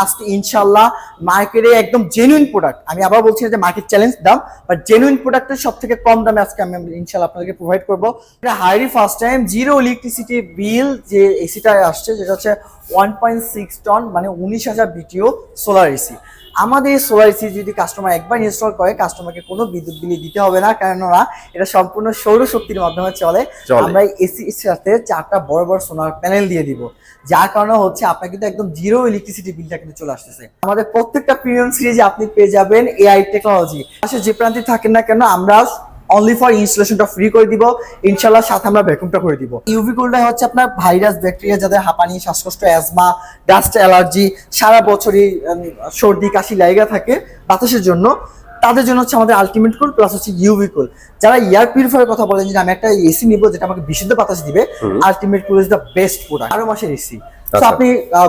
আজকে ইনশাআল্লাহ মার্কেটে একদম জেনুইন প্রোডাক্ট, আমি আবার বলছি যে মার্কেট চ্যালেঞ্জ দাম, বাট জেনুইন প্রোডাক্টের সব থেকে কম দামে আজকে আমি ইনশাআল্লাহ আপনাদেরকে প্রোভাইড করবো। এটা হাইরি first time zero electricity bill যে এসিটা আসছে, যেটা হচ্ছে 1.6 টন, মানে 19,000 বিটিও সোলার এসি। আমাদের সোলার এসি যদি কাস্টমার একবার ইনস্টল করে, কাস্টমারকে কোনো বিদ্যুৎ বিল দিতে হবে না, কেননা এটা সম্পূর্ণ সৌরশক্তির মাধ্যমে চলে। আমরা এসির সাথে 4টা বড় বড় সোলার প্যানেল দিয়ে দিব, যার কারণে হচ্ছে আপনার কিন্তু একদম জিরো ইলেকট্রিসিটি বিলটা কিন্তু চলে আসতেছে। আমাদের প্রত্যেকটা প্রিমিয়াম সিরিজে আপনি পেয়ে যাবেন এআই টেকনোলজি। আসলে যে প্রান্তে থাকেন না কেন, আমরা অনলি ফর ইনস্টলেশনটা ফ্রি করে দিব ইনশাআল্লাহ, সাথে আমরা ভ্যাকুমটা করে দিব। ইউভি কুলটা হচ্ছে আপনার ভাইরাস ব্যাকটেরিয়া, যাদের হাঁপানি, শ্বাসকষ্ট, অ্যাজমা, ডাস্ট অ্যালার্জি, সারা বছরই সর্দি কাশি লাগা থাকে বাতাসের জন্য, তাদের জন্য হচ্ছে আমাদের আলটিমেট কুল প্লাস হচ্ছে ইউভি কুল। যারা এয়ার পিউরিফায়ার কথা বলেন যে আমি একটা এসি নিব যেটা আমাকে বিশুদ্ধ বাতাস দিবে, ultimate cool is the best product. 12 মাসের এসি, তো আপনি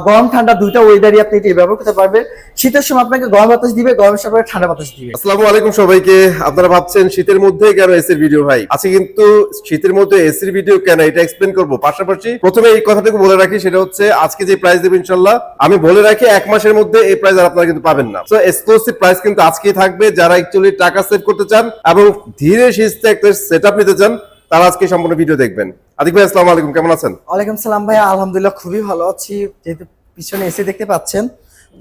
গরম ঠান্ডা দুইটা ওয়েদারই আপনি এটা ব্যবহার করতে পারবেন। শীতের সময় আপনাকে গরম বাতাস দিবে, গরমের সময় ঠান্ডা বাতাস দিবে। আসসালামু আলাইকুম সবাইকে। আপনারা ভাবছেন শীতের মধ্যে কেন এসির ভিডিও ভাই? আজকে কিন্তু শীতের মধ্যে এসির ভিডিও কেন, এটা এক্সপ্লেন করব। পাশাপাশি প্রথমে এই কথাটুকু বলে রাখি, সেটা হচ্ছে আজকে যে প্রাইস দেব ইনশাআল্লাহ, আমি বলে রাখি 1 মাসের মধ্যে এই প্রাইস আর আপনারা কিন্তু পাবেন না। সো এক্সক্লুসিভ প্রাইস কিন্তু আজকেই থাকবে। যারা অ্যাকচুয়ালি টাকা সেভ করতে চান এবং ধীরে সুস্থে একটা সেটআপ নিতে চান, তারা আজকে সম্পূর্ণ ভিডিও দেখবেন। আদিক ভাই আসসালামু আলাইকুম, কেমন আছেন? ওয়ালাইকুম সালাম ভাই, আলহামদুলিল্লাহ খুবই ভালো আছি। যেহেতু পিছনে এসি দেখতে পাচ্ছেন,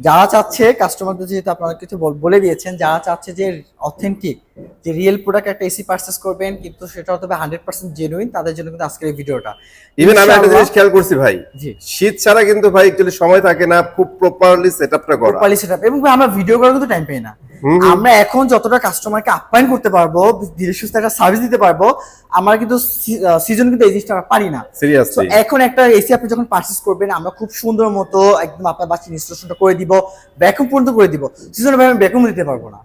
যারা চাচ্ছে কাস্টমারদের, যেহেতু আপনারা কিছু বলে দিয়েছেন, যারা চাচ্ছে যে অথেন্টিক যে রিয়েল প্রোডাক্ট একটা এসি পারচেজ করবেন কিন্তু সেটা হতে হবে 100% জেনুইন, তাদের জন্য কিন্তু আজকের এই ভিডিওটা। ইভেন আমি একটা জিনিস খেয়াল করছি ভাই, শীত ছাড়া কিন্তু ভাই অ্যাকচুয়ালি সময় থাকে না খুব প্রপারলি সেটআপটা করা, প্রপারলি সেটআপ, এবং আমরা ভিডিও করার কিন্তু টাইম পাই না। আমরা এখন যতটা কাস্টমারকে আপ্যায়ন করতে পারবো, ধীরে সুস্থে একটা সার্ভিস দিতে পারবো, আমরা কিন্তু সিজন কিন্তু এই জিনিসটা পারি না সিরিয়াসলি। এখন একটা এসি আপনি যখন পারচেজ করবেন, আমরা খুব সুন্দর মতো একদম আপনার বাচ্চার ইনস্টলেশনটা করে দিব, ভ্যাকুম পর্যন্ত করে দিব। সিজনে ভাই আমি ভ্যাকুম দিতে পারবো না,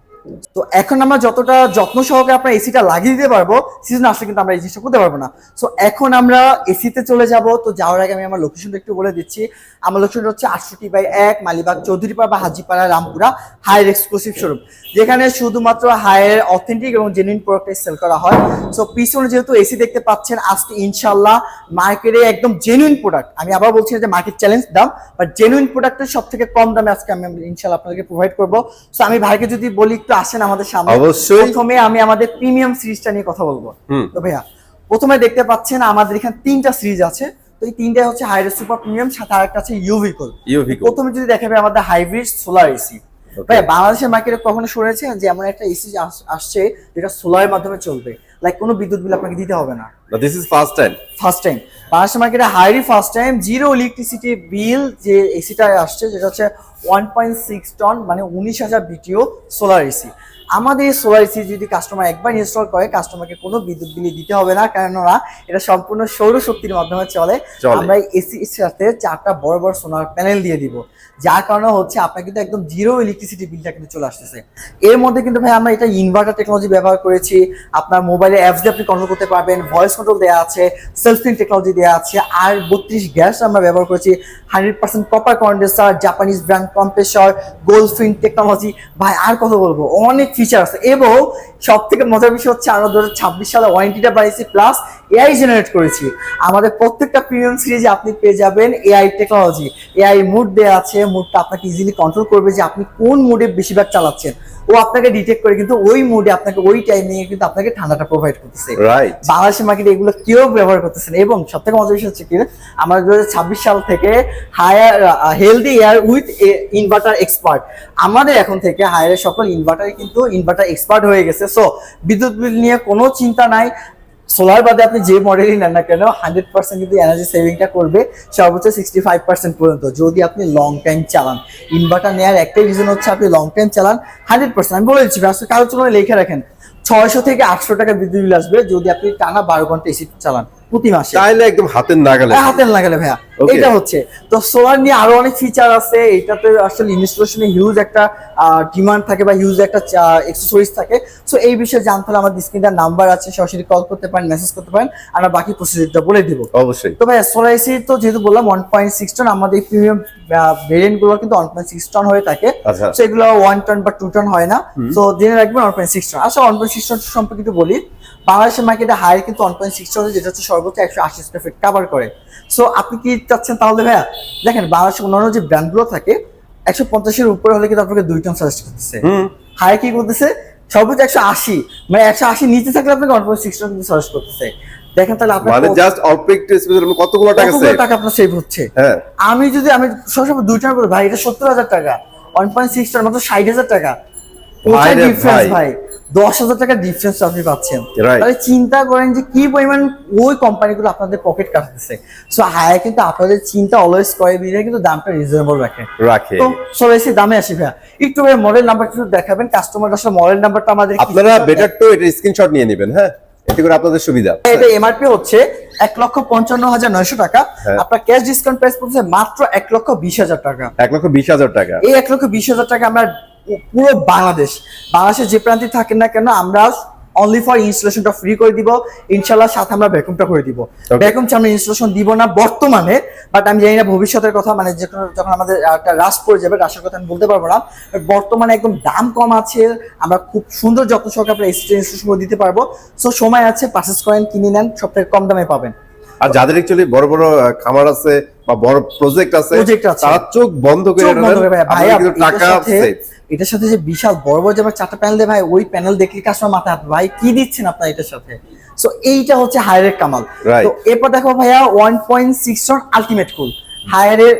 তো এখন আমরা যতটা যত্ন সহকারে আপনার এসিটা লাগিয়ে দিতে পারবো, সিজন আসলে কিন্তু আমরা এই জিনিসটা করতে পারবো না। সো এখন আমরা এসিতে চলে যাব। তো যাওয়ার আগে আমি আমার লোকেশনটা একটু বলে দিচ্ছি। আমার লোকেশনটা হচ্ছে 68/1 মালিবাগ চৌধুরীপাড়া বা Hajipara Rampura Haier exclusive showroom, যেখানে শুধুমাত্র হায়ার অথেন্টিক এবং জেনুইন প্রোডাক্ট সেল করা হয়। সো পিছনে যেহেতু এসি দেখতে পাচ্ছেন, আজকে ইনশাআল্লাহ মার্কেটে একদম জেনুইন প্রোডাক্ট, আমি আবার বলছি যে মার্কেট চ্যালেঞ্জ দাম, বাট জেনুইন প্রোডাক্টের সব থেকে কম দামে আজকে আমি ইনশাআল্লাহ আপনাদেরকে প্রোভাইড করবো। সো আমি ভাইকে যদি বলি একটু আসেন আমাদের সামনে। অবশ্যই প্রথমে আমি আমাদের প্রিমিয়াম সিরিজটা নিয়ে কথা বলবো। তো ভাইয়া প্রথমে দেখতে পাচ্ছেন আমাদের এখানে 3টা সিরিজ আছে। তো এই 3টা হচ্ছে হাইড্রো সুপার প্রিমিয়াম, সাথে আরেকটা আছে ইউভি কুল। প্রথমে যদি দেখাবে আমাদের হাইব্রিড সোলার এসি। ভাই বাংলাদেশের মার্কেটে কখনো শুনেছেন যে এমন একটা এসি আসছে যেটা সোলারের মাধ্যমে চলবে, লাইক কোনো বিদ্যুৎ বিল আপনাকে দিতে হবে না? দিস ইজ ফার্স্ট টাইম বাংলাদেশের মার্কেটে হাইরি first time zero electricity bill যে এসিটা আসছে, যেটা হচ্ছে 1.6 টন, মানে 19,000 বিটিও সোলার এসি। আমাদের সোলার এসি যদি কাস্টমার একবার ইনস্টল করে, কাস্টমারকে কোনো বিদ্যুৎ বিল দিতে হবে না, কেননা এটা সম্পূর্ণ সৌরশক্তির মাধ্যমে চলে। আমরা এসির সাথে 4টা বড় বড় সোলার প্যানেল দিয়ে দিব, যার কারণে হচ্ছে আপনার কিন্তু একদম জিরো ইলেকট্রিসিটি বিলটা কিন্তু চলে আসতেছে। এর মধ্যে কিন্তু ভাই আমরা এটা ইনভার্টার টেকনোলজি ব্যবহার করেছি। আপনার মোবাইলে অ্যাপস দিয়ে আপনি কন্ট্রোল করতে পারবেন, ভয়েস কন্ট্রোল দেওয়া আছে, সেলফিং টেকনোলজি দেওয়া আছে, আর 32 গ্যাস আমরা ব্যবহার করেছি, 100% copper condenser, Japanese brand compressor, goldfin technology. ভাই আর কথা বলবো, অনেক ফিচার আছে। এবং সব থেকে মজার বিষয় হচ্ছে আমরা 2026 সালে ওয়ারেন্টিটা বাড়িয়েছি, প্লাস এআই জেনারেট করেছি। আমাদের প্রত্যেকটা প্রিমিয়াম সিরিজে আপনি পেয়ে যাবেন এআই টেকনোলজি। এআই মুড দেওয়া আছে, মুডটা আপনাকে ইজিলি কন্ট্রোল করবে যে আপনি কোন মুডে বেশিরভাগ চালাচ্ছেন, ও আপনাকে ডিটেক্ট করে কিন্তু ওই মুডে আপনাকে ওই টাইমিং এ কিন্তু আপনাকে ঠান্ডাটা প্রোভাইড করতেছে। বাংলাদেশের মার্কেটে এগুলো কেউ ব্যবহার করতেছেন। এবং সবথেকে মজার বিষয় হচ্ছে কি, আমরা 2026 সাল থেকে Haier healthy air with inverter expert, আমাদের এখন থেকে হায়ারের সকল ইনভার্টার কিন্তু ইনভার্টার এক্সপার্ট হয়ে গেছে। সো বিদ্যুৎ বিল নিয়ে কোনো চিন্তা নাই। সোলার বাদে আপনি যে মডেলই নেন না কেন, 100% কিন্তু এনার্জি সেভিংটা করবে, সর্বোচ্চ 65% পর্যন্ত, যদি আপনি লং টাইম চালান। ইনভার্টার নেওয়ার একটাই রিজন হচ্ছে আপনি লং টাইম চালান 100%। আমি বলে দিচ্ছি, কারোর জন্য লিখে রাখেন, 600 থেকে 800 টাকা বিদ্যুৎ বিল আসবে যদি আপনি টানা 12 ঘন্টা এসি চালান প্রতি মাসে। তাইলে একদম হাতের নাগালে ভাইয়া। এটা হচ্ছে তো সোলার নিয়ে আরো অনেক ফিচার আছে। এটাতে আসলে ইনস্টলেশনে হিউজ একটা ডিমান্ড থাকে বা হিউজ একটা এক্সেসরিজ থাকে। সো এই বিষয়ে জানতে হলে আমাদের স্ক্রিনে নাম্বার আছে, সরাসরি কল করতে পারেন, মেসেজ করতে পারেন, আমরা বাকি প্রসিডিউরটা বলে দিব অবশ্যই। তো ভাইয়া সোলার এসি তো যেহেতু বললাম 1.6 টন, আমাদের প্রিমিয়াম ভেরিয়েন্ট গুলো কিন্তু 1.6 টন হয়ে থাকে। তো এগুলো 1 টন বা 2 টন হয় না। তো জেনে রাখবেন 1.6 টন। আসলে 1.6 টন সম্পর্কে একটু বলি। বাংলাদেশের মার্কেটে হায়ার কিন্তু 1.6 টন, যেটা হচ্ছে সর্বোচ্চ 180 স্কয়ার ফিট কভার করে। সো আপনি কি চাচ্ছেন তাহলে ভাইয়া? দেখেন বাংলাদেশের অন্যান্য যে ব্র্যান্ডগুলো থাকে, 150-এর উপরে হলে কিন্তু আপনাকে 2 টন সাজেস্ট করতেছে। হায়ার কি করতেছে সর্বোচ্চ 180, মানে 180 নিচে থাকলে আপনাকে 1.6 টন কিন্তু সাজেস্ট করতেছে। দেখেন তাহলে আপনার মানে জাস্ট অল্প একটু স্পেসের কতগুলো টাকা আপনার সেভ হচ্ছে। হ্যাঁ, আমি সবসময় 2 টন করে ভাই, এটা 70,000 টাকা, 1.6 টন মাত্র 60,000 টাকা। ভাই রে ডিফারেন্স ভাই, 10,000 টাকা ডিফারেন্স আপনি পাচ্ছেন। Right. তাহলে চিন্তা করেন যে কি পরিমাণ ওই কোম্পানিগুলো আপনাদের পকেট কাটতেছে। সো হায়ার কিন্তু আপনাদের চিন্তা অলওয়েজ করে, বিধায় কিন্তু দামটা রিজনেবল রাখে। তো চলো এসে দামে আসি ভাইয়া, একটু ভাই মডেল নাম্বারটা একটু দেখাবেন, কাস্টমার আসলে মডেল নাম্বারটা আমাদের আপনারা বেটার তো এটা স্ক্রিনশট নিয়ে নেবেন, হ্যাঁ, এতে করে আপনাদের সুবিধা। এটা এমআরপি হচ্ছে 1,55,900 টাকা, আপনার ক্যাশ ডিসকাউন্ট প্রাইস পড়ছে মাত্র 1,20,000 টাকা। 1,20,000 টাকা। এই 1,20,000 টাকা আমরা পুরো বাংলাদেশের যে প্রান্তে থাকেন না কেন, আমরা অনলি ফর ইনস্টলেশনটা ফ্রি করে দিব ইনশাআল্লাহ, সাথে আমরা ভ্যাকুমটা করে দিব। ভ্যাকুম আমরা ইনস্টলেশন দিব না বর্তমানে, বাট আমি জানি না ভবিষ্যতের কথা, মানে যখন আমাদের একটা রাশ পড়ে যাবে, রাশের কথা আমি বলতে পারবো না। বর্তমানে একদম দাম কম আছে, আমরা খুব সুন্দর যত্ন সহকারে আমরা ইনস্টলেশন দিতে পারবো। সো সময় আছে, পারচেজ করেন, কিনে নেন, সবথেকে কম দামে পাবেন। আর যাদের অ্যাকচুয়ালি বড় বড় খামার আছে বা বড় প্রজেক্ট আছে, তারা চোখ বন্ধ করে টাকা সেভ। এটার সাথে যে বিশাল বড় বড় যে আমরা 4টা প্যানেল দেয় ভাই, ওই প্যানেল দেখলে কাস্টমার মাথা হাত, ভাই কি দিচ্ছেন আপনার এটার সাথে। সো এইটা হচ্ছে হায়ারের কামাল। তো এরপর দেখো ভাইয়া 1.6 টন আলটিমেট কুল, হায়ারের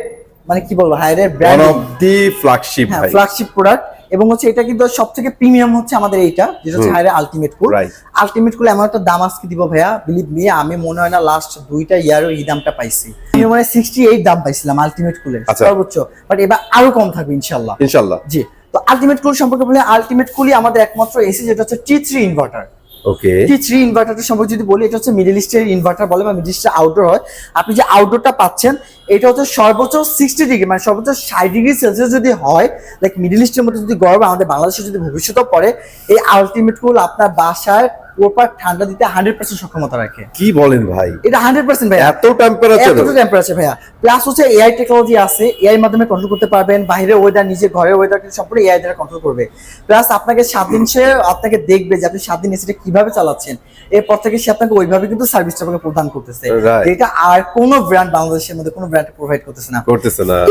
মানে কি বলবো, হায়ারের ব্র্যান্ড অফ দি ফ্ল্যাগশিপ, ভাই ফ্ল্যাগশিপ প্রোডাক্ট। এবং হচ্ছে এটা কিন্তু সবথেকে প্রিমিয়াম হচ্ছে আমাদের এইটা, যেটা হচ্ছে হায়ারের আলটিমেট কুল। আলটিমেট কুল এমন একটা দাম আজকে দিব ভাইয়া, বিলিভ মি, আমি মনে হয় না লাস্ট 2টা ইয়ারও এই দামটা পাইছি। আমি মানে 68 দাম পাইছিলাম আলটিমেট কুলের সর্বোচ্চ, বাট এবার আরো কম থাকবে ইনশাআল্লাহ। জি, তো আলটিমেট কুল সম্পর্কে বলে, আলটিমেট কুলই আমাদের একমাত্র এসি যেটা হচ্ছে T3 ইনভার্টার। ওকে, T3 ইনভার্টারটার সম্পর্কে যদি বলি, এটা হচ্ছে মিডল ইস্টের ইনভার্টার বলে, বা মিডল ইস্টের আউটডোর হয়। আপনি যে আউটডোরটা পাচ্ছেন, এটা হচ্ছে সর্বোচ্চ 60 ডিগ্রি, মানে সর্বোচ্চ 60 ডিগ্রি সেলসিয়াস যদি হয়, লাইক মিডল ইস্টের মধ্যে যদি গরম, আমাদের বাংলাদেশে যদি ভবিষ্যতে পড়ে, এই আলটিমেট কুল আপনার বাসায় প্রপার ঠান্ডা দিতে 100% সক্ষমতা রাখে। কি বলেন ভাই, এটা 100% ভাই, এত টেম্পারেচার ভাইয়া। প্লাস হচ্ছে এআই টেকনোলজি আছে, এআই মাধ্যমে কন্ট্রোল করতে পারবেন বাইরের ওয়েদার, নিজের ঘরের ওয়েদার কিন্তু সম্পূর্ণ এআই দ্বারা কন্ট্রোল করবে। প্লাস আপনাকে 7 দিন সে আপনাকে দেখবে যে আপনি 7 দিন এসিটা কিভাবে চালাচ্ছেন, এরপর থেকে সে আপনাকে ওইভাবে কিন্তু সার্ভিসটা আপনাকে প্রদান করতেছে। এটা আর কোনো ব্র্যান্ড বাংলাদেশের মধ্যে কোনো ব্র্যান্ড প্রোভাইড করতেছে না।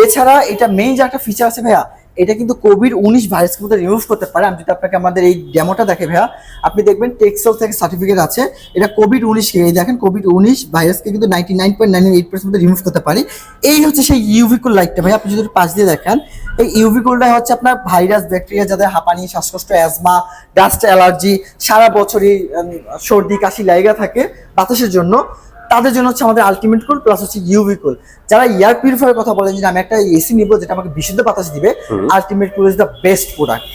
এছাড়া এটা মেইন যে একটা ফিচার আছে ভাইয়া, এটা কিন্তু কোভিড-19 ভাইরাসকে মধ্যে রিমুভ করতে পারে। আমি যদি আপনাকে আমাদের এই ডেমোটা দেখে ভাইয়া, আপনি দেখবেন টেক্সেল থেকে সার্টিফিকেট আছে, এটা কোভিড-19 কে, এই দেখেন কোভিড-19 ভাইরাসকে কিন্তু 99.98% মধ্যে রিমুভ করতে পারে। এই হচ্ছে সেই ইউভি কুল লাইটটা ভাই, আপনি যদি পাশ দিয়ে দেখেন, এই ইউভি কুলটা হচ্ছে আপনার ভাইরাস, ব্যাকটেরিয়া, যাদের হাঁপানি, শ্বাসকষ্ট, অ্যাজমা, ডাস্ট অ্যালার্জি, সারা বছরই সর্দি কাশি লাগা থাকে বাতাসের জন্য, তাদের জন্য হচ্ছে আমাদের আলটিমেট কুল। প্লাস হচ্ছে ইউভি কুল। যারা এয়ার পিউরিফায়ার কথা বলেন যে আমি একটা এসি নিব যেটা আমাকে বিশুদ্ধ বাতাস দিবে, ultimate cool is the best product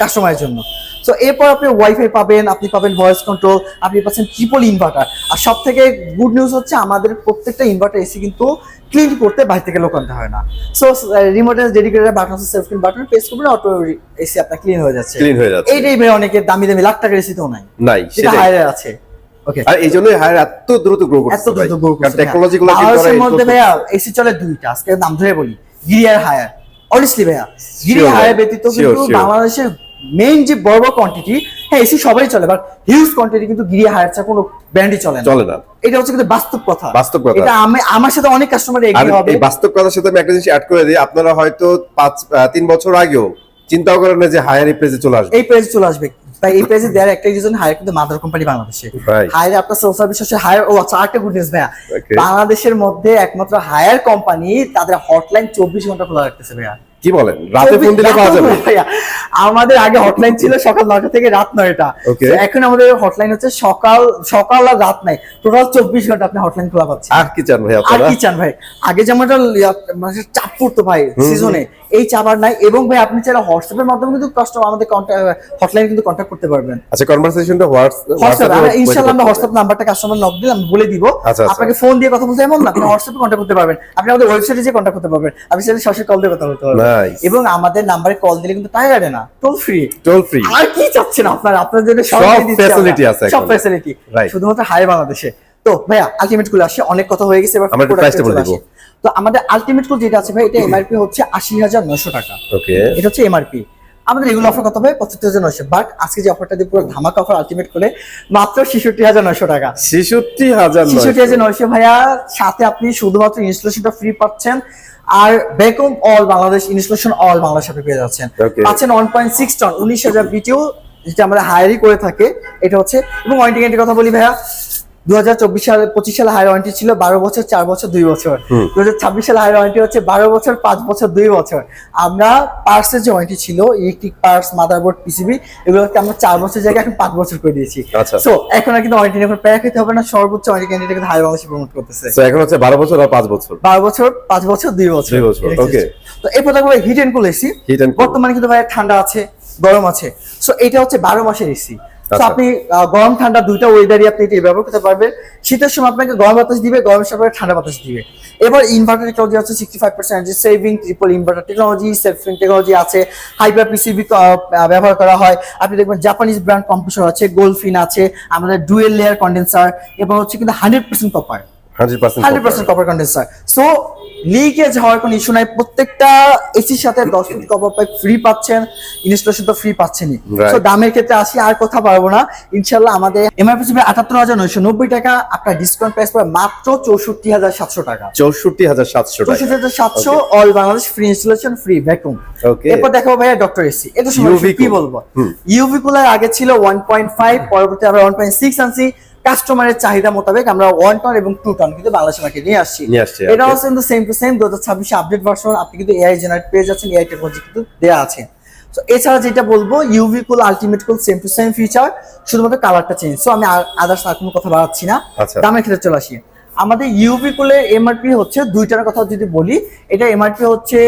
কাস্টমারের জন্য। সো এরপর আপনি ওয়াইফাই পাবেন, আপনি পাবেন ভয়েস কন্ট্রোল, আপনি পাচ্ছেন ট্রিপল ইনভার্টার। আর সব থেকে গুড নিউজ হচ্ছে আমাদের প্রত্যেকটা ইনভার্টার এসি কিন্তু ক্লিন করতে বাইরে থেকে লোক আনতে হয় না। সো রিমোটের ডেডিকেটেড বাটন আছে, সেলফ ক্লিন বাটন প্রেস করবেন, অটো এসি আপনার ক্লিন হয়ে যাচ্ছে। এইটাই ভাই অনেকে দামি দামি লাখ টাকার এসিতেও নাই, সেটা হায়ারে আছে। ওকে, আর এই জন্যই হায়ার এত দ্রুত গ্রো করছে, কারণ টেকনোলজিগুলো কি করে। এর মধ্যে ভাইয়া এসি চলে 2টা, আজকে নাম ধরে বলি, গিরি আর হায়ার। অনেস্টলি ভাইয়া, গিরি হায়ার ব্যতীত কিন্তু বাংলাদেশের মেইন যে বড় বড় কোয়ান্টিটি, হ্যাঁ এসি সবাই চলে, বাট হিউজ কোয়ান্টিটি কিন্তু গিরি হায়ার ছাড়া কোনো ব্র্যান্ডই চলে না। এটা হচ্ছে কিন্তু বাস্তব কথা। এটা আমার সাথে অনেক কাস্টমার এগ্রি হবে। এই বাস্তব কথার সাথে আমি একটা জিনিস অ্যাড করে দিই, আপনারা হয়তো 3 বছর আগেও চিন্তাও করেন না যে হায়ার এই প্রাইসে চলে আসবে। এই প্রাইসে চলে আসবে ভাই, এই প্রাইসে দেওয়ার একটা রিজন, হায়ার কিন্তু মাদার কোম্পানি বাংলাদেশে। হায়ার আপনার সেলস সার্ভিস হচ্ছে হায়ার। ও আচ্ছা, আরেকটা গুড নিউজ ভাইয়া, বাংলাদেশের মধ্যে একমাত্র হায়ার কোম্পানি তাদের হটলাইন 24 ঘন্টা খোলা রাখতেছে ভাইয়া। কি বলেন, রাতে ফোন দিলে পাওয়া যাবে? আমাদের আগে হটলাইন ছিল সকাল 9টা থেকে রাত 9টা, এখন আমাদের হটলাইন হচ্ছে সকাল আর রাত নাই, টোটাল 24 ঘন্টা আপনি হটলাইন খোলা পাচ্ছেন। আর কি চান ভাই আপনারা? আর কি চান ভাই? আগে যেমন চাপ পড়তো ভাই সিজনে, এই চাপ আর নাই। এবং ভাই আপনি চাইলে হোয়াটসঅ্যাপের মাধ্যমে কিন্তু কাস্টমার আমাদের হটলাইন কিন্তু কন্টাক্ট করতে পারবেন। আচ্ছা, কনভারসেশনটা হোয়াটসঅ্যাপে ইনশাআল্লাহ আমরা হোয়াটসঅ্যাপ নাম্বারটা কাস্টমার নক দিলে আমি বলে দিব। আপনাকে ফোন দিয়ে কথা বলতে এমন না, আপনি হোয়াটসঅ্যাপে কন্টাক্ট করতে পারবেন, আপনি আমাদের ওয়েবসাইটে যে কন্টাক্ট করতে পারবেন, আপনি চাইলে সরাসরি কল দিয়ে কথা বলতে পারবেন। এবং আমাদের নাম্বারে কল দিলে কিন্তু টাকা কাটে না, টোল ফ্রি। আর কি চাচ্ছেন আপনারা? আপনার জন্য সব ফ্যাসিলিটি আছে, সব ফ্যাসিলিটি শুধুমাত্র হাই বাংলাদেশে। তো ভাইয়া আলটিমেট কুল আসে, অনেক কথা হয়ে গেছে, এবার আমরা প্রাইসটা বলে দিব। তো আমাদের আলটিমেট কুল যেটা আছে ভাই, এটা এমআরপি হচ্ছে 80,900 টাকা। ওকে, এটা হচ্ছে এমআরপি। আমাদের এগুলো অফার কত হবে 75,900, বাট আজকে যে অফারটা দিয়ে পুরো ধামাকা অফার আলটিমেট করে মাত্র 66,900 টাকা। 66,900 ভাইয়া, সাথে আপনি শুধুমাত্র ইনস্টলেশনটা ফ্রি পাচ্ছেন, আর vacuum all Bangladesh installation all Bangladesh আপনি পেয়ে যাচ্ছেন। Okay. পাচ্ছেন 1.6 টন 19,000 বিটিও, যেটা আমরা হায়ারই করে থাকে এটা হচ্ছে। এবং ওয়ারেন্টি গ্যারান্টির কথা বলি ভাইয়া, 2024 সালে 25 সালে হায়ার ওয়ারেন্টি ছিল 12 বছর 4 বছর 2 বছর। 2026 সালে হায়ার ওয়ারেন্টি হচ্ছে 12 বছর 5 বছর 2 বছর। আমরা পার্টসের যে ওয়ারেন্টি ছিল, ইলেকট্রিক পার্টস, মাদারবোর্ড, পিসিবি, এগুলোকে আমরা 4 বছর জায়গায় এখন 5 বছর করে দিয়েছি। আচ্ছা। সো এখন আর কিন্তু ওয়ারেন্টি এখন প্যাক হতে হবে না, সর্বোচ্চ ওয়ারেন্টি গ্যারান্টি কিন্তু হায়ার বাংলাদেশ প্রমোট করতেছে। তো এখন হচ্ছে 12 বছর আর 5 বছর, 12 বছর 5 বছর 2 বছর। 2 বছর, okay. তো এরপর দেখো heat and cool AC. Heat and cool। বর্তমানে কিন্তু ভাই ঠান্ডা আছে, গরম আছে। সো এটা হচ্ছে 12 মাসের এসি। তো আচ্ছা। আপনি গরম ঠান্ডা দুইটা ওয়েদারই আপনি এটা ব্যবহার করতে পারবেন। শীতের সময় আপনাকে গরম বাতাস দিবে, গরমের সময় ঠান্ডা বাতাস দিবে। এবার ইনভার্টার টেকনোলজি আছে 65% energy saving, triple inverter technology, সেফিং টেকনোলজি আছে, হাইপার পিসিবি ব্যবহার করা হয়। আপনি দেখবেন জাপানিজ ব্র্যান্ড কম্প্রেসর আছে, গোলফিন আছে, আমাদের ডুয়েল লেয়ার কন্ডেন্সার, এবং হচ্ছে কিন্তু 100% copper, 100% copper condenser. So leakage হওয়ার কোনো ইস্যু নাই। প্রত্যেকটা এসির সাথে 10 ফিট কপার পাইপ ফ্রি পাচ্ছেন, ইনস্টলেশন তো ফ্রি পাচ্ছেনই। Right. সো দামের ক্ষেত্রে আসি, আর কথা পারবো না। ইনশাআল্লাহ আমাদের এমআরপি ছিল 78,990 টাকা, আপনার ডিসকাউন্ট প্রাইস পড়ে মাত্র 64,700 টাকা। 64,700 টাকা। 64,700 all Bangladesh, free installation, free vacuum. Okay. এরপর দেখাবো ভাইয়া ডক্টর এসি। এটা সময় UV কি cool। বলবো, ইউভি কুলার আগে ছিল 1.5, পরবর্তী আমরা 1.6 আনছি। কাস্টমারের চাহিদা মোতাবেক আমরা 1 টন এবং 2 টন কিন্তু বাংলাদেশ মার্কেটে নিয়ে আসছি। এটা হচ্ছে কিন্তু same to same 2026 update version. আপনি কিন্তু এআই জেনারেট পেয়ে যাচ্ছেন, এআই টেকনোলজি কিন্তু দেয়া আছে। তো এছাড়া যেটা বলবো, UV cool, ultimate cool, same to same feature, শুধুমাত্র কালারটা চেঞ্জ। সো আমি আদার্স আর কোনো কথা বাড়াচ্ছি না, আচ্ছা। দামের ক্ষেত্রে চলে আসি। আমাদের ইউভি কুলের এমআরপি হচ্ছে, দুইটার কথা যদি বলি, এটা এমআরপি হচ্ছে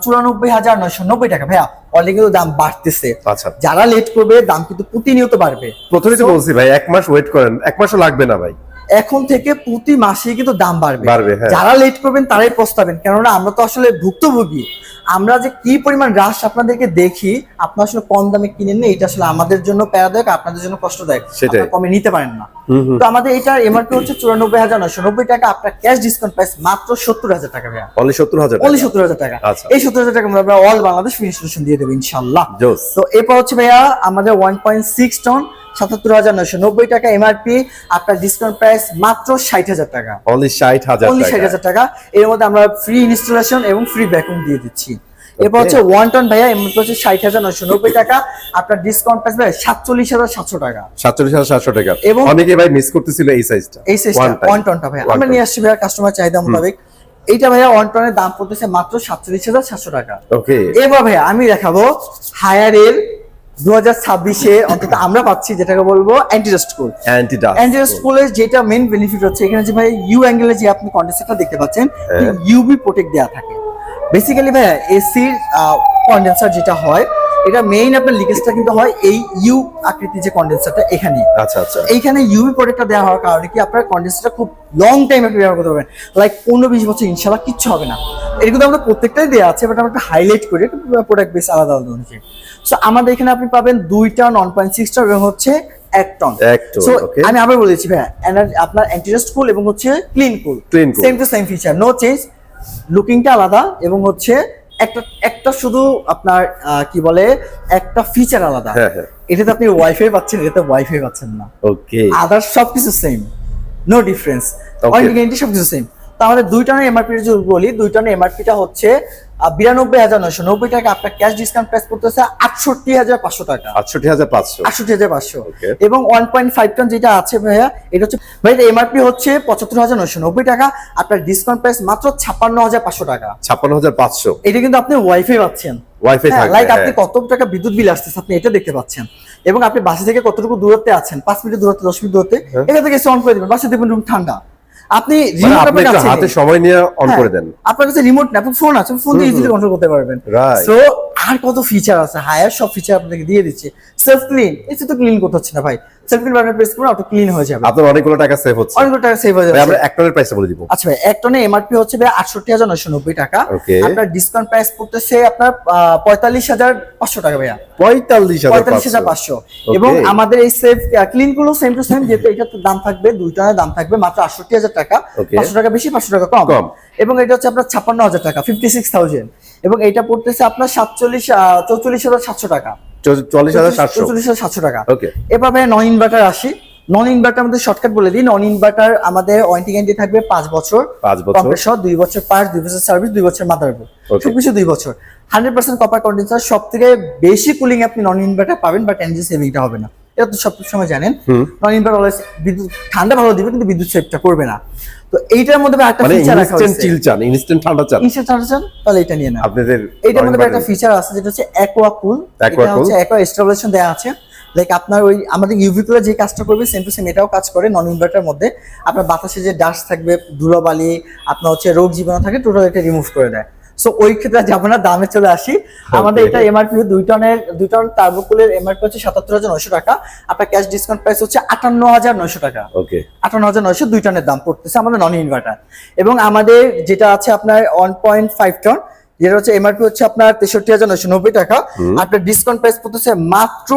94,990 টাকা। ভাইয়া অলরেডি কিন্তু দাম বাড়তেছে। আচ্ছা। যারা লেট করবে দাম কিন্তু প্রতিনিয়ত বাড়বে। প্রথমেই তো বলছি ভাই 1 মাস ওয়েট করেন, 1 মাসও লাগবে না ভাই। এখন থেকে প্রতি মাসে কিন্তু দাম বাড়বে। হ্যাঁ। যারা লেট করবেন তারাই পস্তাবেন, কেননা আমরা তো আসলে ভুক্তভোগী। আমরা যে কি পরিমাণ রাশ আপনাদেরকে দেখি, আপনারা আসলে কম দামে কিনেন না, এটা আসলে আমাদের জন্য প্যারাদায়ক, আপনাদের জন্য কষ্টদায়ক। সেটাই। আপনারা কমে নিতে পারেন না। তো আমাদের এটার এমআরপি হচ্ছে 94,990 টাকা, আপনার ক্যাশ ডিসকাউন্ট প্রাইস মাত্র 70,000 টাকা। ভাইয়া অনলি 70,000 অনলি 70,000 টাকা। আচ্ছা। এই 70,000 টাকা আমরা অল বাংলাদেশ ফ্রি ইনস্টলেশন দিয়ে দেবো ইনশাআল্লাহ। জোস। তো এরপর হচ্ছে ভাইয়া আমাদের 1.6 টন 77,990 টাকা এমআরপি, আপনার ডিসকাউন্ট প্রাইস মাত্র 60,000 টাকা। অনলি 60,000 অনলি টাকা। 60,000 টাকা। এর মধ্যে আমরা ফ্রি ইনস্টলেশন এবং ফ্রি ভ্যাকুম দিয়ে দিচ্ছি। এরপর Okay. হচ্ছে 1 টন ভাইয়া, এমআরপি হচ্ছে 60,990 টাকা, আপনার ডিসকাউন্ট প্রাইস ভাই 47,700 টাকা। 47,700 টাকা। এবং অনেকে ভাই মিস করতেছিল এই সাইজটা। এই সিস্টেম 1 টনটা ভাইয়া আমরা নিয়ে আসছি ভাইয়া কাস্টমার চাহিদা মোতাবেক। এইটা ভাইয়া 1 টনের দাম পড়তেছে মাত্র 47,700 টাকা। ওকে। এবার ভাইয়া আমি দেখাবো হায়ারের 2026-এ অন্তত আমরা পাচ্ছি যেটাকে বলবো অ্যান্টিডাস্ট কুল। অ্যান্টিডাস্ট কুলের যেটা মেইন বেনিফিট হচ্ছে, এখানে যে ভাই ইউ অ্যাঙ্গেলে যে আপনি কন্ডেন্সারটা দেখতে পাচ্ছেন, ইউভি প্রোটেক্ট দেওয়া থাকে। বেসিক্যালি ভাইয়া এসির কন্ডেন্সার যেটা হয়, এটা মেইন আপনার লিকেজটা কিন্তু হয় এই ইউ আকৃতির যে কন্ডেন্সারটা এখানে। আচ্ছা আচ্ছা। এইখানে ইউভি প্রোটেক্টটা দেওয়া হওয়ার কারণে কি আপনার কন্ডেন্সারটা খুব লং টাইম আপনি ব্যবহার করতে পারবেন, লাইক 15-20 বছর ইনশাআল্লাহ কিচ্ছু হবে না। এর কিন্তু আমরা প্রত্যেকটাই দেওয়া আছে, বাট আমরা একটা হাইলাইট করি, প্রোডাক্ট বেস আলাদা আলাদা অনুযায়ী। সো আমাদের এখানে আপনি পাবেন 2 টন, 1.6 টন এবং হচ্ছে 1 টন। So, আমি আবার বলেছি ভাইয়া, আপনার অ্যান্টিডাস্ট কুল এবং হচ্ছে clean cool, same to same feature, no change. লুকিংটা আলাদা এবং হচ্ছে একটা শুধু আপনার কি বলে একটা ফিচার আলাদা। এটাতে আপনি ওয়াইফাই পাচ্ছেন, এটাতে ওয়াইফাই পাচ্ছেন না। ওকে। আদার সবকিছু same, no difference, warranty guarantee সবকিছু সেম। তো আমাদের 2 টনের এমআরপি যদি বলি, 2 টনের এমআরপিটা হচ্ছে 92,990 টাকা, আপনার ক্যাশ ডিসকাউন্ট প্রাইস পড়তেছে 68,500 টাকা। 68,500। 68,500। এবং 1.5 টন যেটা আছে ভাইয়া, এটা হচ্ছে ভাই এমআরপি হচ্ছে 75,990 টাকা, আপনার ডিসকাউন্ট প্রাইস মাত্র 56,500 টাকা। 56,500। এটা কিন্তু আপনি ওয়াইফাই পাচ্ছেন, ওয়াইফাই থাকবে, লাইক আপনি কত টাকা বিদ্যুৎ বিল আসতেছে আপনি এটা দেখতে পাচ্ছেন, এবং আপনি বাসা থেকে কতটুকু দূরত্বে আছেন, 5 মিনিট দূরত্বে, 10 মিনিট দূরত্বে, এখান থেকে অন করে দিবেন, বাসা দেখবেন রুম ঠান্ডা। আপনি হাতে সময় নিয়ে অন করে দেন, আপনার কাছে রিমোট না, আপনার ফোন আছে, ফোন দিয়ে ইজিলি কন্ট্রোল করতে পারবেন। সো আর কত ফিচার আছে, হায়ার সব ফিচার আপনাকে দিয়ে দিচ্ছে। সেলফ ক্লিন, এসে তো ক্লিন করতে হচ্ছে না ভাই, সেলফ ক্লিন বাটনে প্রেস করবেন অটো ক্লিন হয়ে যাবে, আপনার অনেকগুলো টাকা সেভ হচ্ছে। অনেকগুলো টাকা সেভ হয়ে ভাই যাবে। আমরা এক টনের প্রাইসটা বলে দিব। আচ্ছা ভাই, এক টনে এমআরপি হচ্ছে ভাই ৬৮,৯৯০ টাকা। Okay. আপনার ডিসকাউন্ট প্রাইস পড়তেছে আপনার ৪৫,৫০০ টাকা ভাইয়া, ৪৫,৫০০। ৪৫,৫০০। এবং আমাদের এই সেফ ক্লিন গুলো সেম টু সেম, যেহেতু এটার দাম থাকবে 2 টনের দাম থাকবে মাত্র ৬৮,০০০ টাকা, Okay. ৫০০ টাকা বেশি ৫০০ টাকা কম। এবং এটা হচ্ছে আপনার ৫৬,০০০ টাকা, 56,০০০। এবং এটা পড়তেছে আপনার ৪৪,৭০০ টাকা, ৪৪,৭০০। ৪৪,৭০০ টাকা। ওকে। এবার ভাই নন ইনভার্টার আসি। নন ইনভার্টার আমাদের শর্টকাট বলে দিই, নন ইনভার্টার আমাদের ওয়ারেন্টি গ্যারান্টি থাকবে 5 বছর, 5 বছর। কম্প্রেসর 2 বছর পার্টস, 2 বছর সার্ভিস, 2 বছর মাদারবোর্ড, Okay. সবকিছু 2 বছর। 100% কপার কন্ডেন্সার, সব থেকে বেশি কুলিং আপনি নন ইনভার্টার পাবেন, বাট এনার্জি সেভিংটা হবে না, এটা তো সব সময় জানেন। নন ইনভার্টার অলওয়েজ বিদ্যুৎ ঠান্ডা ভালো দিবে কিন্তু বিদ্যুৎ সেভটা করবে না। তো এইটার মধ্যে একটা মানে ফিচার রাখা ইনস্ট্যান্ট হয়েছে, চিল চান, ইনস্ট্যান্ট ঠান্ডা চান, ইনস্ট্যান্ট ঠান্ডা চান, তাহলে এটা নিয়ে নেন। আপনাদের এইটার মধ্যে একটা ফিচার আছে যেটা হচ্ছে অ্যাকোয়া কুল। Aqua এটা cool। হচ্ছে অ্যাকোয়া স্টেবিলাইজেশন দেওয়া আছে, লাইক আপনার ওই আমাদের ইউভি কুলার যে কাজটা করবে সেম টু সেম এটাও কাজ করে নন ইনভার্টার মধ্যে। আপনার বাতাসে যে ডাস্ট থাকবে, ধুলোবালি, আপনার হচ্ছে রোগ জীবাণু থাকে, টোটাল এটা রিমুভ করে দেয়। সো ওই ক্ষেত্রে যাবো না, দামে চলে আসি। আমাদের এটা এমআরপি 2 টন টার্বোকুলের এমআরপি হচ্ছে ৭৭,৯০০ টাকা। আপনার ক্যাশ ডিসকাউন্ট প্রাইস হচ্ছে ৫৮,৯০০ টাকা। ওকে। ৫৮,৯০০ 2 টনের দাম পড়তেছে আমাদের নন ইনভার্টার। এবং আমাদের যেটা আছে আপনার 1.5 টন, যেটা হচ্ছে এমআরপি হচ্ছে আপনার ৬৩,৯৯০ টাকা। আপনার ডিসকাউন্ট প্রাইস পড়তেছে মাত্র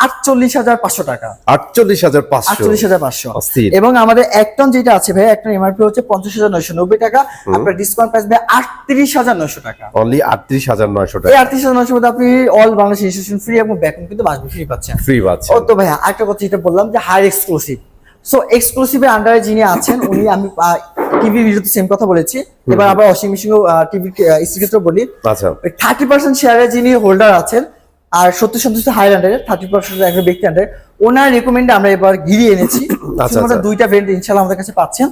৪৮,৫০০ টাকা, ৪৮,৫০০। ৪৮,৫০০। অস্থির। এবং আমাদের 1 টন যেটা আছে ভাই, 1 টন এমআরপি হচ্ছে ৫০,৯৯০ টাকা। আপনার ডিসকাউন্ট প্রাইস ভাই ৩৮,৯০০ টাকা। অনলি ৩৮,৯০০ এই টাকা ৩৮,৯০০ মধ্যে আপনি অল বাংলাদেশ ইনস্টলেশন ফ্রি এবং ব্যাকএন্ড কিন্তু মাসবি ফ্রি পাচ্ছেন। ফ্রি পাচ্ছে। ও তো ভাইয়া আরেকটা কথা যেটা বললাম যে হায়ার এক্সক্লুসিভ। সো এক্সক্লুসিভের আন্ডারে যিনি আছেন উনি, আমি টিভি ভিডিওতে সেম কথা বলেছি, এবার আবার ওয়াশিং মেশিন ও টিভি এসি ক্ষেত্রে বলি। আচ্ছা। 30% শেয়ারে যিনি হোল্ডার আছেন আর 70% হায়ার আন্ডারে, 30% একজন ব্যক্তি আন্ডারে, ওনার রেকমেন্ডে আমরা এবার গিরি এনেছি। শুধুমাত্র 2টা ভেরিয়েন্ট ইনশাআল্লাহ আমাদের কাছে পাচ্ছেন।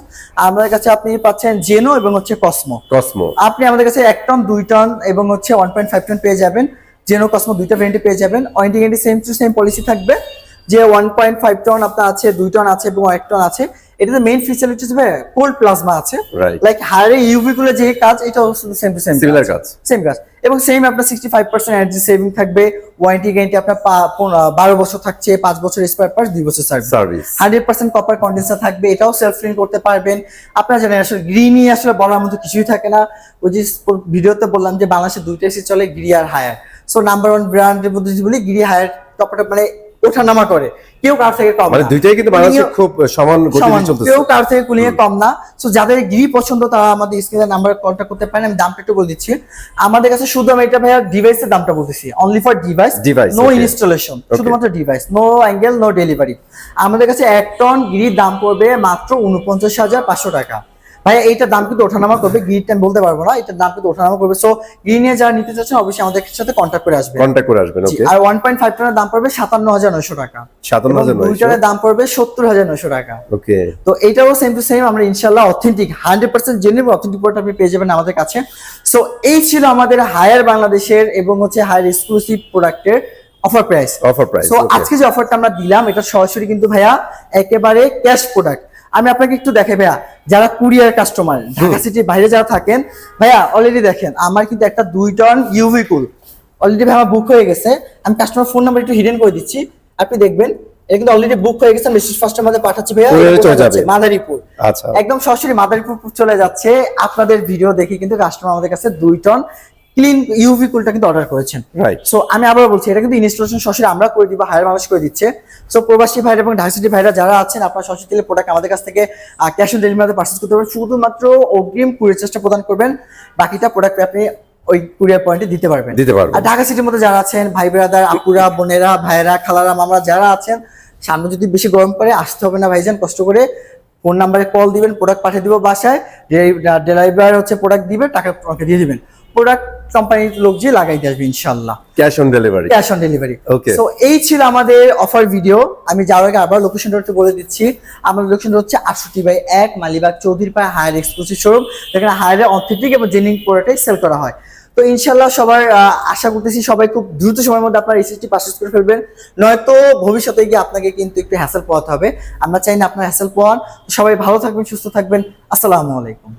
আমাদের কাছে আপনি পাচ্ছেন জেনো এবং হচ্ছে কসমো। কসমো আপনি আমাদের কাছে 1 টন 2 টন এবং হচ্ছে 1.5 টন পেয়ে যাবেন। জেনো কসমো 2টা ভেরিয়েন্টে পেয়ে যাবেন। Warranty guarantee same to same policy থাকবে, যে 1.5 টন আপনার আছে, 2 টন আছে এবং 1 টন আছে। এটাতে মেইন ফিচার হচ্ছে কোল্ড প্লাজমা আছে, Right. লাইক হায়ারে ইউভি গুলো যে কাজ, এটাও সেম টু সেম Similar কাজ। সেম কাজ। এবং সেম আপনার 65% এনার্জি সেভিং থাকবে। ওয়ারেন্টি গ্যারান্টি আপনার 12 বছর থাকছে, 5 বছর স্পেয়ার পার্টস, 2 বছর সার্ভিস। 100% কপার কন্ডেন্সার থাকবে, এটাও সেলফ ক্লিন করতে পারবেন। আপনারা জানেন আসলে গ্রিনি আসলে বলার মতো কিছুই থাকে না। ওই যে ভিডিওতে বললাম যে বাংলাদেশে 2টা এসি চলে, গিরি আর হায়ার। সো নাম্বার 1 ব্র্যান্ডের মধ্যে যদি বলি, গিরি হায়ার টপটা মানে ওঠানামা করে, কেউ কার থেকে কম মানে না। দুইটাই কিন্তু বাংলাদেশে খুব সমান গতিতে সমান, চলতেছে। কেউ কার থেকে কুলিং এ কম না। সো যাদের গিরি পছন্দ তারা আমাদের স্ক্রিনে নাম্বার কন্টাক্ট করতে পারেন। আমি দামটা একটু বলে দিচ্ছি। আমাদের কাছে শুধু আমি এটা ভাইয়া ডিভাইসের দামটা বলতেছি, only for device, Device, no okay. Installation, শুধুমাত্র device, no angle, no delivery. আমাদের কাছে 1 টন গিরির দাম পড়বে মাত্র ৪৯,৫০০ টাকা। ভাইয়া এইটার দাম কিন্তু ওঠানামা করবে, গিরিটা আমি বলতে পারবো না, এটার দাম কিন্তু ওঠানামা করবে। সো গিরি নিয়ে যারা নিতে চাচ্ছেন অবশ্যই আমাদের সাথে কন্টাক্ট করে আসবেন। কন্টাক্ট করে আসবেন। জি, ওকে। আর 1.5 টনের দাম পড়বে ৫৭,৯০০ টাকা। ৫৭,৯০০। 2 টনের দাম পড়বে ৭০,৯০০ টাকা। ওকে। তো এইটাও সেম টু সেম আমরা ইনশাআল্লাহ অথেন্টিক 100% জেনুইন অথেন্টিক প্রোডাক্ট আপনি পেয়ে যাবেন আমাদের কাছে। সো এই ছিল আমাদের হায়ার বাংলাদেশের এবং হচ্ছে হায়ার এক্সক্লুসিভ প্রোডাক্টের offer price. Offer price. So আজকে যে অফারটা আমরা দিলাম এটা সরাসরি কিন্তু ভাইয়া একেবারে ক্যাশ প্রোডাক্ট। আমি আপনাকে একটু দেখাই ভাইয়া, যারা কুরিয়ার কাস্টমার ঢাকা সিটির বাইরে যারা থাকেন, ভাইয়া অলরেডি দেখেন আমার কিন্তু একটা 2 টন ইউভি কুল অলরেডি ভাইয়া বুক হয়ে গেছে। আমি কাস্টমার ফোন নাম্বার একটু হিডেন করে দিচ্ছি, আপনি দেখবেন এটা কিন্তু অলরেডি বুক হয়ে গেছে। মেসেজ ফার্স্টের মধ্যে পাঠাচ্ছি ভাইয়া, চলে যাবে মাদারীপুর। আচ্ছা। একদম সরাসরি মাদারীপুর চলে যাচ্ছে। আপনাদের ভিডিও দেখে কিন্তু কাস্টমার আমাদের কাছে 2 টন ক্লিন ইউভি কুলটা কিন্তু অর্ডার করেছেন। রাইট। সো আমি আবার বলছি, এটা কিন্তু ইনস্টলেশন সরাসরি আমরা করে দিব, হায়ার মানুষ করে দিচ্ছে। সো প্রবাসী ভাইরা এবং ঢাকা সিটি ভাইরা যারা আছেন, আপনারা সরাসরি প্রোডাক্ট আমাদের কাছ থেকে ক্যাশ অন ডেলিভারিতে পারচেজ করতে পারবেন। শুধুমাত্র অগ্রিম কুরিয়ার চার্জটা প্রদান করবেন, বাকিটা প্রোডাক্ট আপনি ওই কুরিয়ার পয়েন্টে দিতে পারবেন। আর ঢাকা সিটির মধ্যে যারা আছেন, ভাই ব্রাদার, আপুরা, বোনেরা, ভাইরা, খালারা, মামরা যারা আছেন, সামনে যদি বেশি গরম পড়ে আসতে হবে না ভাইজান, কষ্ট করে ফোন নাম্বারে কল দিবেন, প্রোডাক্ট পাঠিয়ে দিব বাসায়, ডেলিভারি হচ্ছে প্রোডাক্ট দিবে, টাকা দিয়ে দিবেন, প্রোডাক্ট কোম্পানির লোক যে লাগাই দিয়ে আসবে ইনশাআল্লাহ। Cash on delivery. Cash on delivery. Okay. So এই ছিল আমাদের অফার ভিডিও। আমি যাওয়ার আগে আবার লোকেশনটা একটু বলে দিচ্ছি। আমাদের লোকেশনটা হচ্ছে ৬৮/১ মালিবাগ চৌধুরী পাড়া হায়ার এক্সক্লুসিভ শোরুম, যেখানে হায়ারের অথেন্টিক এবং জেনুইন প্রোডাক্ট সেল করা হয়। তো ইনশাআল্লাহ সবার আশা করতেছি সবাই খুব দ্রুত সময়ের মধ্যে আপনার এসএসটি পারচেজ করে ফেলবেন, নয়তো ভবিষ্যতে গিয়ে আপনাকে কিন্তু একটু হ্যাসেল পোহাতে হবে। আমরা চাই না আপনার হ্যাসেল পোহান। সবাই ভালো থাকবেন, সুস্থ থাকবেন। আসসালামু আলাইকুম।